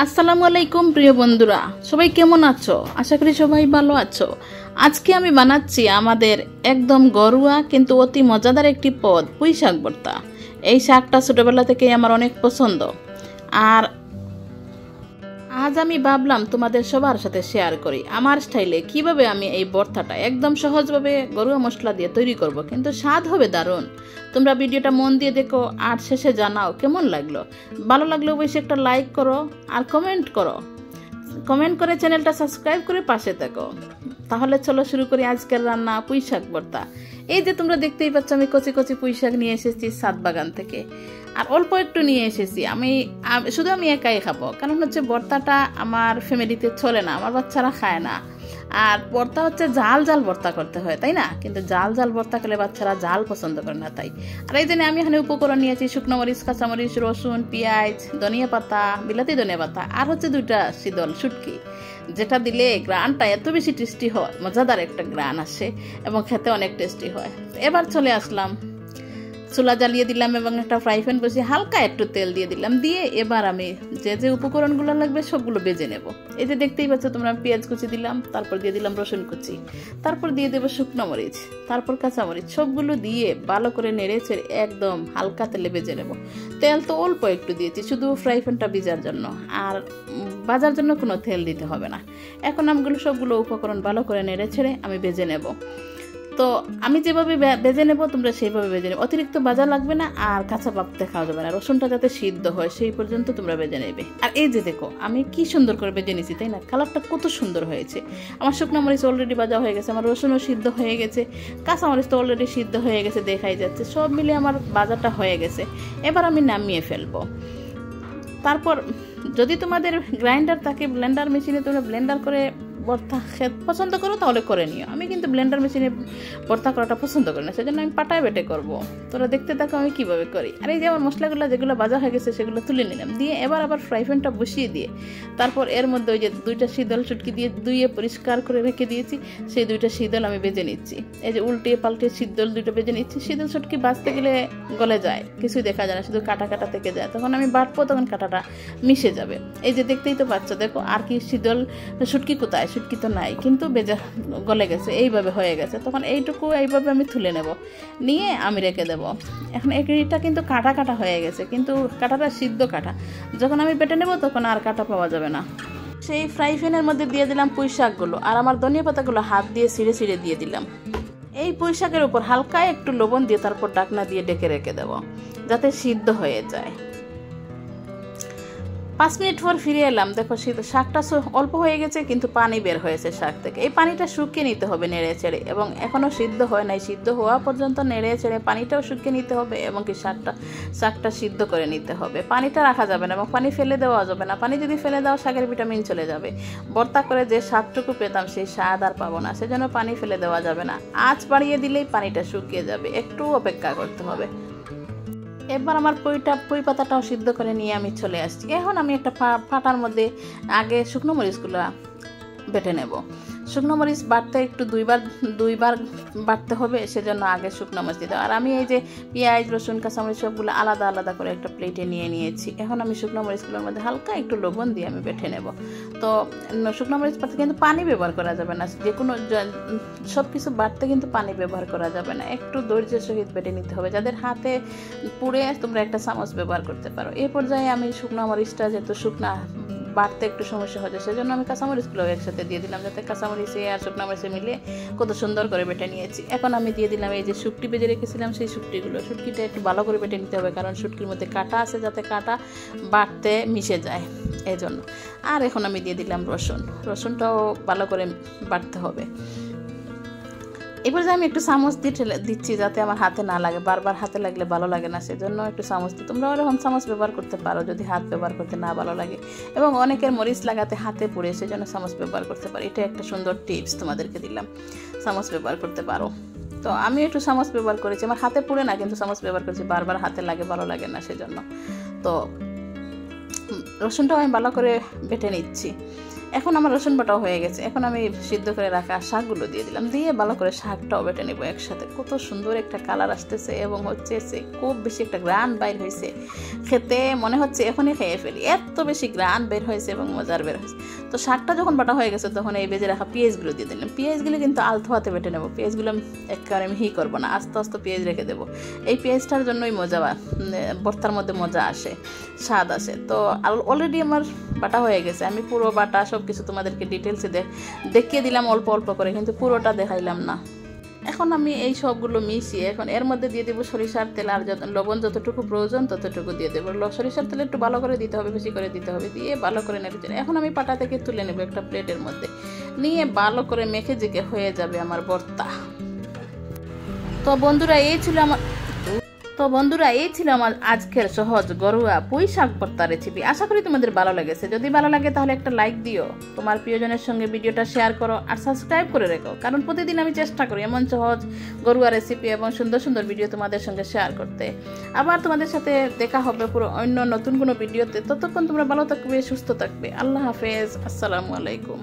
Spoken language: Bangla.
আসসালামু আলাইকুম প্রিয় বন্ধুরা, সবাই কেমন আছো? আশা করি সবাই ভালো আছো। আজকে আমি বানাচ্ছি আমাদের একদম ঘরোয়া কিন্তু অতি মজাদার একটি পদ, পুঁই শাক ভর্তা। এই শাকটা ছোটবেলা থেকেই আমার অনেক পছন্দ, আর আজ আমি ভাবলাম তোমাদের সবার সাথে শেয়ার করি আমার স্টাইলে কিভাবে আমি এই ভর্তাটা একদম সহজভাবে ঘরোয়া মশলা দিয়ে তৈরি করব, কিন্তু স্বাদ হবে দারুণ। তোমরা ভিডিওটা মন দিয়ে দেখো আর শেষে জানাও কেমন লাগলো। ভালো লাগলে অবশ্যই একটা লাইক করো আর কমেন্ট করে চ্যানেলটা সাবস্ক্রাইব করে পাশে থেকো। তাহলে চলো শুরু করি আজকের রান্না, পুঁই শাক ভর্তা। এই যে তোমরা দেখতেই পাচ্ছ, আমি কচি কচি পুঁই শাক নিয়ে এসেছি ছাদ বাগান থেকে, আর অল্প একটু নিয়ে এসেছি। আমি একাই খাবো, কারণ হচ্ছে ভর্তাটা আমার ফ্যামিলিতে চলে না, আমার বাচ্চারা খায় না। আর ভর্তা হচ্ছে জাল ভর্তা করতে হয়, তাই না? কিন্তু জাল ভর্তা খেলে বাচ্চারা জাল পছন্দ করে না, তাই। আর এই জন্য আমি এখানে উপকরণ নিয়েছি শুকনো মরিচ, কাঁচামরিচ, রসুন, পেঁয়াজ, ধনিয়া পাতা, বিলাতি ধনিয়া পাতা, আর হচ্ছে 2টা শীতল শুটকি, যেটা দিলে গ্রানটা এত বেশি টেস্টি হয়, মজাদার একটা গ্রান আসে এবং খেতে অনেক টেস্টি হয়। এবার চলে আসলাম, চুলা জ্বালিয়ে দিলাম এবং একটা ফ্রাই প্যান বসিয়ে হালকা একটু তেল দিয়ে দিলাম। দিয়ে এবার আমি যে উপকরণগুলো লাগবে সবগুলো ভেজে নেব। এই যে দেখতেই পাচ্ছ তোমরা, পেঁয়াজ কুচি দিলাম, তারপর দিয়ে দিলাম রসুন কুচি, তারপর দিয়ে দেবো শুকনো মরিচ, তারপর কাঁচামরিচ, সবগুলো দিয়ে ভালো করে নেড়ে ছেড়ে একদম হালকা তেলে ভেজে নেব। তেল তো অল্প একটু দিয়েছি, শুধু ফ্রাই প্যানটা ভিজার জন্য, আর ভাজার জন্য কোনো তেল দিতে হবে না। এখন আমগুলো সবগুলো উপকরণ ভালো করে নেড়ে ছেড়ে আমি ভেজে নেব। তো আমি যেভাবে ভেজে নেব তোমরা সেইভাবে ভেজে নেবে, অতিরিক্ত ভাজা লাগবে না আর কাঁচা ভাবতে খাওয়া যাবে না। রসুনটা যাতে সিদ্ধ হয় সেই পর্যন্ত তোমরা ভেজে নেবে। আর এই যে দেখো আমি কি সুন্দর করে ভেজে নিয়েছি, তাই না? কালারটা কত সুন্দর হয়েছে। আমার শুকনো মরিচ অলরেডি ভাজা হয়ে গেছে, আমার রসুনও সিদ্ধ হয়ে গেছে, কাঁচা মরিচ তো অলরেডি সিদ্ধ হয়ে গেছে, দেখাই যাচ্ছে। সব মিলে আমার ভাজাটা হয়ে গেছে। এবার আমি নামিয়ে ফেলবো। তারপর যদি তোমাদের গ্রাইন্ডার থাকে, ব্লেন্ডার মেশিনে তোমরা ব্লেন্ডার করে ভর্তা পছন্দ করো তাহলে করে নিও। আমি কিন্তু ব্লেন্ডার মেশিনে ভর্তা করাটা পছন্দ করি না, সেজন্য আমি পাটায় বেটে করবো। তোরা দেখতে থাকো আমি কিভাবে করি। আর এই যে আমার মশলাগুলো যেগুলো ভাজা হয়ে গেছে সেগুলো তুলে নিলাম। দিয়ে এবার আবার ফ্রাই প্যানটা বসিয়ে দিয়ে তারপর এর মধ্যে ওই যে 2টা শীতল শুটকি দিয়ে ধুয়ে পরিষ্কার করে রেখে দিয়েছি, সেই 2টা শীতল আমি ভেজে নিচ্ছি। এই যে উল্টিয়ে পাল্টিয়ে শীতল 2টা ভেজে নিচ্ছি। শীতল শুটকি ভাজতে গেলে গলে যায়, কিছুই দেখা যায় না, শুধু কাটা কাটা থেকে যায়। তখন আমি বাটবো, তখন কাটাটা মিশে যাবে। এই যে দেখতেই তো পাচ্ছ, দেখো আর কি শীতল শুটকি কোথায়? শুটকি তো নাই, কিন্তু গলে গেছে, এইভাবে হয়ে গেছে। তখন এইটুকু এইভাবে আমি তুলে নেব, নিয়ে আমি রেখে দেব। এখন এটা কিন্তু কাটা কাটা হয়ে গেছে, কিন্তু কাটাটা সিদ্ধ কাটা। যখন আমি বেটে নেব তখন আর কাটা পাওয়া যাবে না। সেই ফ্রাই প্যানের মধ্যে দিয়ে দিলাম পুঁই শাকগুলো, আর আমার ধনিয়া পাতাগুলো হাত দিয়ে ছিঁড়ে ছিঁড়ে দিয়ে দিলাম। এই পুঁই শাকের উপর হালকা একটু লবণ দিয়ে তারপর ঢাকনা দিয়ে ঢেকে রেখে দেব, যাতে সিদ্ধ হয়ে যায়। 5 মিনিট পর ফিরে এলাম। দেখো শাকটা অল্প হয়ে গেছে, কিন্তু পানি বের হয়েছে শাক থেকে। এই পানিটা শুকিয়ে নিতে হবে নেড়ে ছেড়ে, এবং এখনও সিদ্ধ হয় নাই। সিদ্ধ হওয়া পর্যন্ত নেড়ে ছেড়ে পানিটাও শুকিয়ে নিতে হবে, এবং কি শাকটা সিদ্ধ করে নিতে হবে। পানিটা রাখা যাবে না এবং পানি ফেলে দেওয়া যাবে না। পানি যদি ফেলে দাও শাকের ভিটামিন চলে যাবে। ভর্তা করে যে স্বাদটুকু পেতাম সেই স্বাদ আর পাবো না, সেজন্য পানি ফেলে দেওয়া যাবে না। আঁচ বাড়িয়ে দিলেই পানিটা শুকিয়ে যাবে, একটু অপেক্ষা করতে হবে। এবার আমার পুঁই পাতাটাও সিদ্ধ করে নিয়ে আমি চলে আসছি। এখন আমি একটা পাটার মধ্যে আগে শুকনো মরিচগুলো বেটে নেব। শুকনো মরিচ বাটতে একটু দুইবার বাটতে হবে, সেজন্য আগে শুকনো মরিচ দিতে হবে। আর আমি এই যে পেঁয়াজ, রসুন, কাঁচামরিচ সবগুলো আলাদা আলাদা করে একটা প্লেটে নিয়ে নিয়েছি। এখন আমি শুকনো মরিচগুলোর মধ্যে হালকা একটু লবণ দিয়ে আমি বেটে নেব। তো শুকনো মরিচ বাটতে কিন্তু পানি ব্যবহার করা যাবে না, যে কোনো সব কিছু বাটতে কিন্তু পানি ব্যবহার করা যাবে না। একটু ধৈর্যের সহিত বেটে নিতে হবে। যাদের হাতে পুড়ে তোমরা একটা চামচ ব্যবহার করতে পারো। এই পর্যায়ে আমি শুকনো মরিচটা যেহেতু শুকনা বাটতে একটু সমস্যা হয়েছে, সেজন্য আমি কাঁচামরিচগুলো একসাথে দিয়ে দিলাম, যাতে কাঁচামরিচে আর শুকনো মরিচে মিলে কত সুন্দর করে বেটে নিয়েছি। এখন আমি দিয়ে দিলাম এই যে শুটকি ভেজে রেখেছিলাম, সেই শুটকিটা একটু ভালো করে বেটে নিতে হবে, কারণ শুটকির মধ্যে কাঁটা আছে, যাতে কাঁটা বাটতে মিশে যায়, এই জন্য। আর এখন আমি দিয়ে দিলাম রসুনটাও ভালো করে বাটতে হবে। এবার যে আমি একটু চামচ দিয়ে দিচ্ছি, যাতে আমার হাতে না লাগে। বারবার হাতে লাগলে ভালো লাগে না, সেজন্য একটু চামচ দিই। তোমরা ওরকম চামচ ব্যবহার করতে পারো যদি হাত ব্যবহার করতে না ভালো লাগে, এবং অনেকের মরিচ লাগাতে হাতে পুড়ে, সেজন্য চামচ ব্যবহার করতে পারো। এটা একটা সুন্দর টিপস তোমাদেরকে দিলাম, চামচ ব্যবহার করতে পারো। তো আমি একটু চামচ ব্যবহার করেছি, আমার হাতে পুড়ে না, কিন্তু চামচ ব্যবহার করেছি। বারবার হাতে লাগে, ভালো লাগে না, সেজন্য। তো রসুনটাও আমি ভালো করে বেটে নিচ্ছি। এখন আমার রসুন বাটাও হয়ে গেছে। এখন আমি সিদ্ধ করে রাখা শাকগুলো দিয়ে দিলাম, দিয়ে ভালো করে শাকটাও বেটে নেবো একসাথে। কত সুন্দর একটা কালার আসতেছে এবং হচ্ছে খুব বেশি একটা গ্রান বাইর হয়েছে, খেতে মনে হচ্ছে এখনই খেয়ে ফেলি, এত বেশি গ্রান বের হয়েছে এবং মজার বের হয়েছে। তো শাকটা যখন বাটা হয়ে গেছে তখন এই বেজে রাখা পেঁয়াজগুলো দিয়ে দিলাম। পেঁয়াজগুলো কিন্তু আলতো হাতে বেটে নেবো, পেঁয়াজগুলো একেবারে মিহি করবো না, আস্তে আস্তে পেঁয়াজ রেখে দেবো। এই পেঁয়াজটার জন্যই মজা, ভর্তার মধ্যে মজা আসে, স্বাদ আসে। তো অলরেডি আমার বাটা হয়ে গেছে, আমি পুরো বাটা সব কিছু তোমাদেরকে ডিটেলসে দেখিয়ে দিলাম অল্প অল্প করে, কিন্তু পুরোটা দেখাইলাম না। এখন আমি এই সবগুলো মিশিয়ে এখন এর মধ্যে দিয়ে দেবো সরিষার তেল, আর লবণ যতটুকু প্রয়োজন ততটুকু দিয়ে দেবো। সরিষার তেল একটু ভালো করে দিতে হবে, বেশি করে দিতে হবে, দিয়ে ভালো করে নেড়ে। এখন আমি পাটা থেকে তুলে নেবো একটা প্লেটের মধ্যে, নিয়ে ভালো করে মেখে জেকে হয়ে যাবে আমার ভর্তা। তো বন্ধুরা এই ছিল আমার আজকের সহজ ঘরোয়া পুঁই শাক ভর্তা রেসিপি। আশা করি তোমাদের ভালো লেগেছে। যদি ভালো লাগে তাহলে একটা লাইক দিও, তোমার প্রিয়জনের সঙ্গে ভিডিওটা শেয়ার করো, আর সাবস্ক্রাইব করে রেখো, কারণ প্রতিদিন আমি চেষ্টা করি এমন সহজ ঘরোয়া রেসিপি এবং সুন্দর সুন্দর ভিডিও তোমাদের সঙ্গে শেয়ার করতে। আবার তোমাদের সাথে দেখা হবে পুরো অন্য নতুন কোনো ভিডিওতে। ততক্ষণ তোমরা ভালো থাকবে, সুস্থ থাকবে। আল্লাহ হাফেজ, আসসালামু আলাইকুম।